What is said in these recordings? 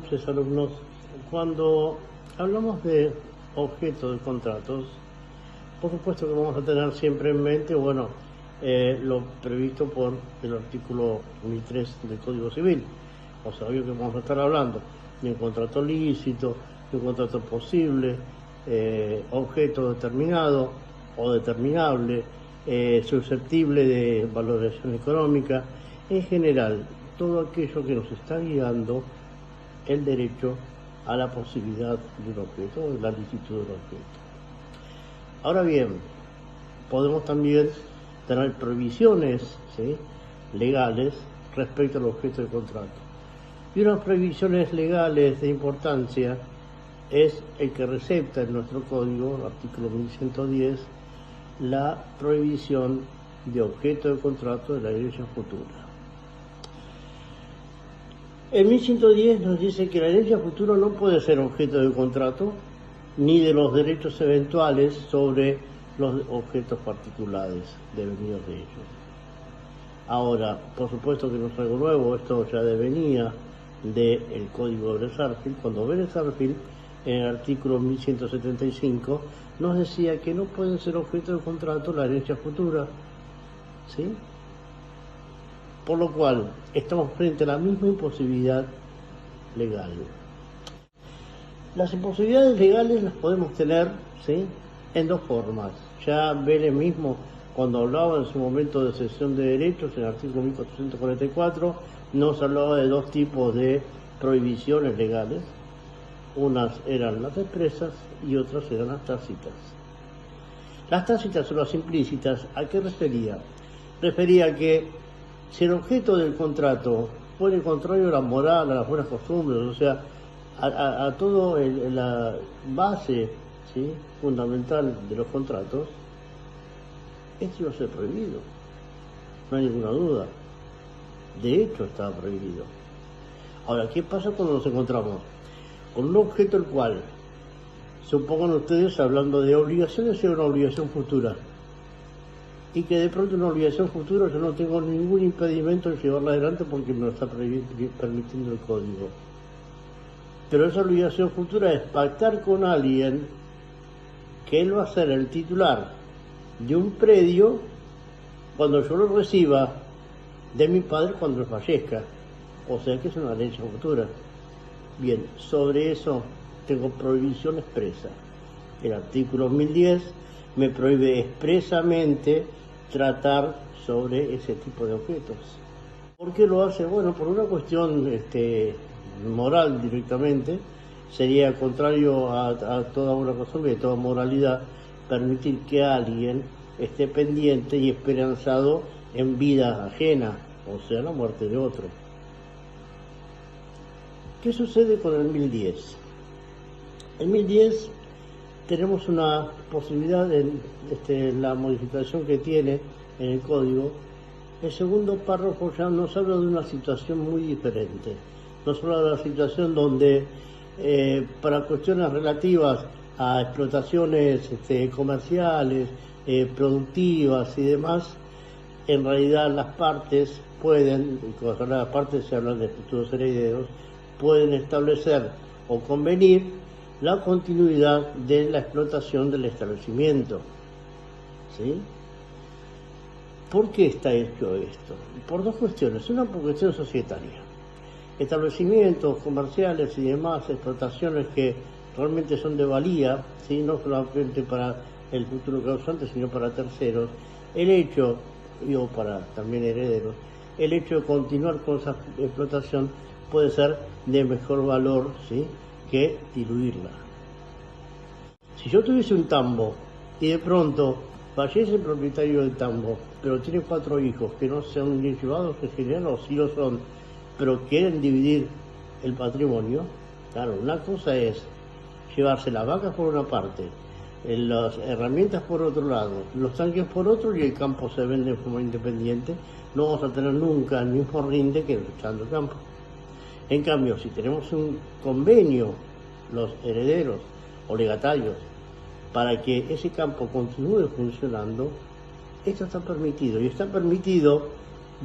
noches, alumnos. Cuando hablamos de objeto de contratos, por supuesto que vamos a tener siempre en mente, lo previsto por el artículo 1003 del Código Civil. O sea, obvio que vamos a estar hablando de un contrato lícito, de un contrato posible, objeto determinado o determinable, susceptible de valoración económica, en general, todo aquello que nos está guiando el derecho a la posibilidad de un objeto, de la licitud de un objeto. Ahora bien, podemos también tener prohibiciones, ¿sí?, legales respecto al objeto de contrato. Y unas prohibiciones legales de importancia es el que recepta en nuestro código, el artículo 1110, la prohibición de objeto de contrato de la herencia futura. El 1110 nos dice que la herencia futura no puede ser objeto de contrato ni de los derechos eventuales sobre los objetos particulares devenidos de ellos. Ahora, por supuesto que no es algo nuevo, esto ya devenía del Código de Bresarfield, cuando Bresarfield, en el artículo 1175, nos decía que no puede ser objeto de contrato la herencia futura, ¿sí? Por lo cual, estamos frente a la misma imposibilidad legal. Las imposibilidades legales las podemos tener, ¿sí?, en dos formas. Ya Vélez mismo, cuando hablaba en su momento de cesión de derechos, en el artículo 1444, nos hablaba de dos tipos de prohibiciones legales. Unas eran las expresas y otras eran las tácitas. Las tácitas son las implícitas. ¿A qué refería? Refería que si el objeto del contrato fuera contrario a la moral, a las buenas costumbres, o sea, a todo la base, ¿sí?, fundamental de los contratos, esto iba a ser prohibido, no hay ninguna duda. De hecho, estaba prohibido. Ahora, ¿qué pasa cuando nos encontramos con un objeto el cual, supongan ustedes, hablando de obligaciones, sea una obligación futura, y que de pronto una obligación futura yo no tengo ningún impedimento en llevarla adelante porque me lo está permitiendo el código? Pero esa obligación futura es pactar con alguien que él va a ser el titular de un predio cuando yo lo reciba de mi padre cuando él fallezca. O sea que es una herencia futura. Bien, sobre eso tengo prohibición expresa. El artículo 1010 me prohíbe expresamente tratar sobre ese tipo de objetos. ¿Por qué lo hace? Bueno, por una cuestión moral directamente. Sería contrario a toda una costumbre, a toda moralidad, permitir que alguien esté pendiente y esperanzado en vida ajena, o sea, la muerte de otro. ¿Qué sucede con el 1010? En 1010 tenemos una posibilidad en la modificación que tiene en el código. El segundo párrafo ya nos habla de una situación muy diferente. Nos habla de la situación donde para cuestiones relativas a explotaciones comerciales, productivas y demás, en realidad las partes pueden, cuando se habla de las partes se habla de futuros herederos, pueden establecer o convenir la continuidad de la explotación del establecimiento, ¿sí? ¿Por qué está hecho esto? Por dos cuestiones. Una, por cuestión societaria. Establecimientos comerciales y demás, explotaciones que realmente son de valía, ¿sí?, no solamente para el futuro causante, sino para terceros. El hecho, o para también herederos, el hecho de continuar con esa explotación puede ser de mejor valor, ¿sí?, que diluirla. Si yo tuviese un tambo y de pronto fallece el propietario del tambo, pero tiene 4 hijos que no se han bien llevados en general, o sí lo son, pero quieren dividir el patrimonio, claro, una cosa es llevarse las vacas por una parte, las herramientas por otro lado, los tanques por otro, y el campo se vende de forma independiente. No vamos a tener nunca el mismo rinde que echando el campo. En cambio, si tenemos un convenio, los herederos o legatarios, para que ese campo continúe funcionando, esto está permitido, y está permitido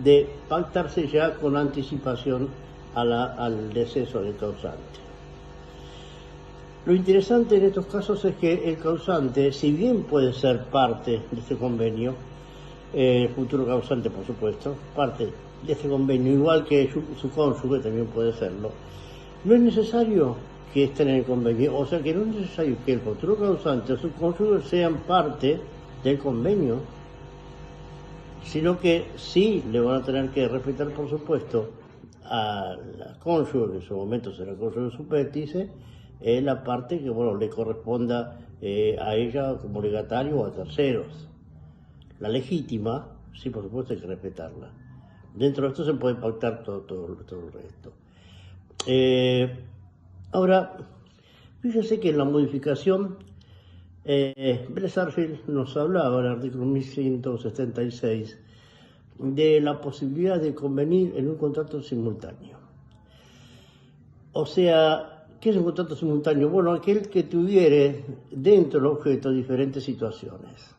de pactarse ya con anticipación al deceso del causante. Lo interesante en estos casos es que el causante, si bien puede ser parte de este convenio, el futuro causante por supuesto, parte de este convenio, igual que su cónyuge también puede serlo, no es necesario que estén en el convenio, o sea que no es necesario que el futuro causante o su cónyuge sean parte del convenio, sino que sí le van a tener que respetar, por supuesto, a la cónyuge, que en su momento será cónyuge supértice, la parte que le corresponda a ella como legatario o a terceros. La legítima, sí, por supuesto, hay que respetarla. Dentro de esto se puede pactar todo el resto. Ahora, fíjense que en la modificación, Bresarfield nos hablaba en el artículo 1176 de la posibilidad de convenir en un contrato simultáneo. O sea, ¿qué es un contrato simultáneo? Bueno, aquel que tuviere dentro del objeto diferentes situaciones.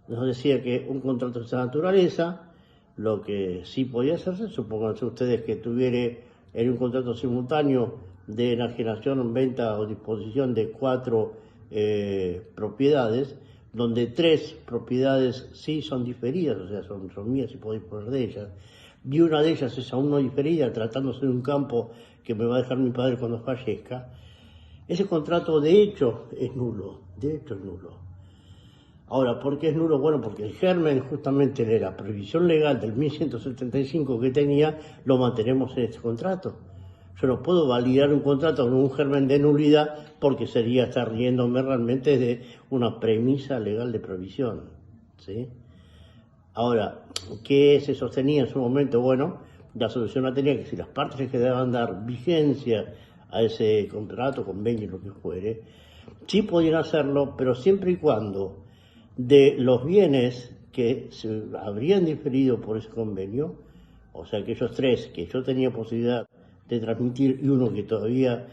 Nos decía que un contrato de esa naturaleza, lo que sí podía hacerse, supónganse ustedes que tuviera en un contrato simultáneo de enajenación, venta o disposición de 4 propiedades, donde 3 propiedades sí son diferidas, o sea, son mías y puedo disponer de ellas, y una de ellas es aún no diferida, tratándose de un campo que me va a dejar mi padre cuando fallezca. Ese contrato de hecho es nulo, Ahora, ¿por qué es nulo? Bueno, porque el germen justamente de la previsión legal del 1175 que tenía, lo mantenemos en este contrato. Yo no puedo validar un contrato con un germen de nulidad porque sería estar riéndome realmente de una premisa legal de provisión, ¿sí? Ahora, ¿qué se sostenía en su momento? Bueno, la solución la tenía que si las partes le quedaban dar vigencia a ese contrato, convenio, lo que fuere, sí podían hacerlo, pero siempre y cuando de los bienes que se habrían diferido por ese convenio, o sea, aquellos 3 que yo tenía posibilidad de transmitir y uno que todavía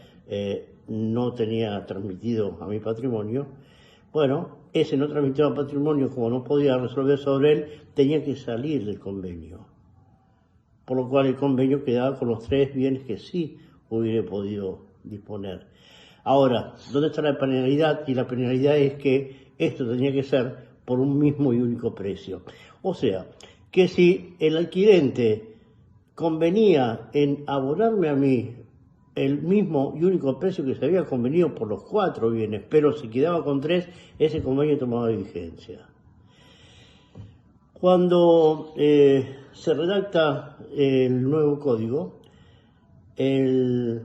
no tenía transmitido a mi patrimonio, bueno, ese no transmitido a patrimonio, como no podía resolver sobre él, tenía que salir del convenio. Por lo cual el convenio quedaba con los 3 bienes que sí hubiera podido disponer. Ahora, ¿dónde está la penalidad? Y la penalidad es que esto tenía que ser por un mismo y único precio. O sea, que si el adquirente convenía en abonarme a mí el mismo y único precio que se había convenido por los 4 bienes, pero se quedaba con 3, ese convenio tomaba vigencia. Cuando se redacta el nuevo código, el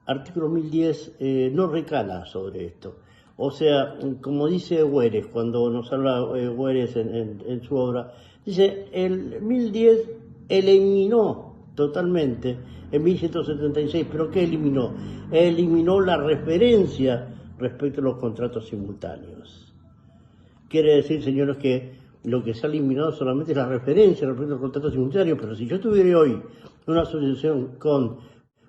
artículo 1010 no recala sobre esto. O sea, como dice Güeres, cuando nos habla Güeres en su obra, dice, el 1010 eliminó totalmente en 1176, ¿pero qué eliminó? Eliminó la referencia respecto a los contratos simultáneos. Quiere decir, señores, que lo que se ha eliminado solamente es la referencia respecto a los contratos simultáneos, pero si yo tuviera hoy una asociación con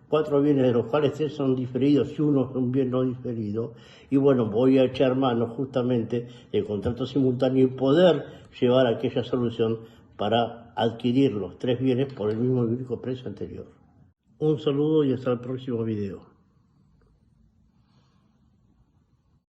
4 bienes, de los cuales 3 son diferidos y uno es un bien no diferido, y bueno, voy a echar mano justamente del contrato simultáneo y poder llevar aquella solución para adquirir los 3 bienes por el mismo y único precio anterior. Un saludo y hasta el próximo video.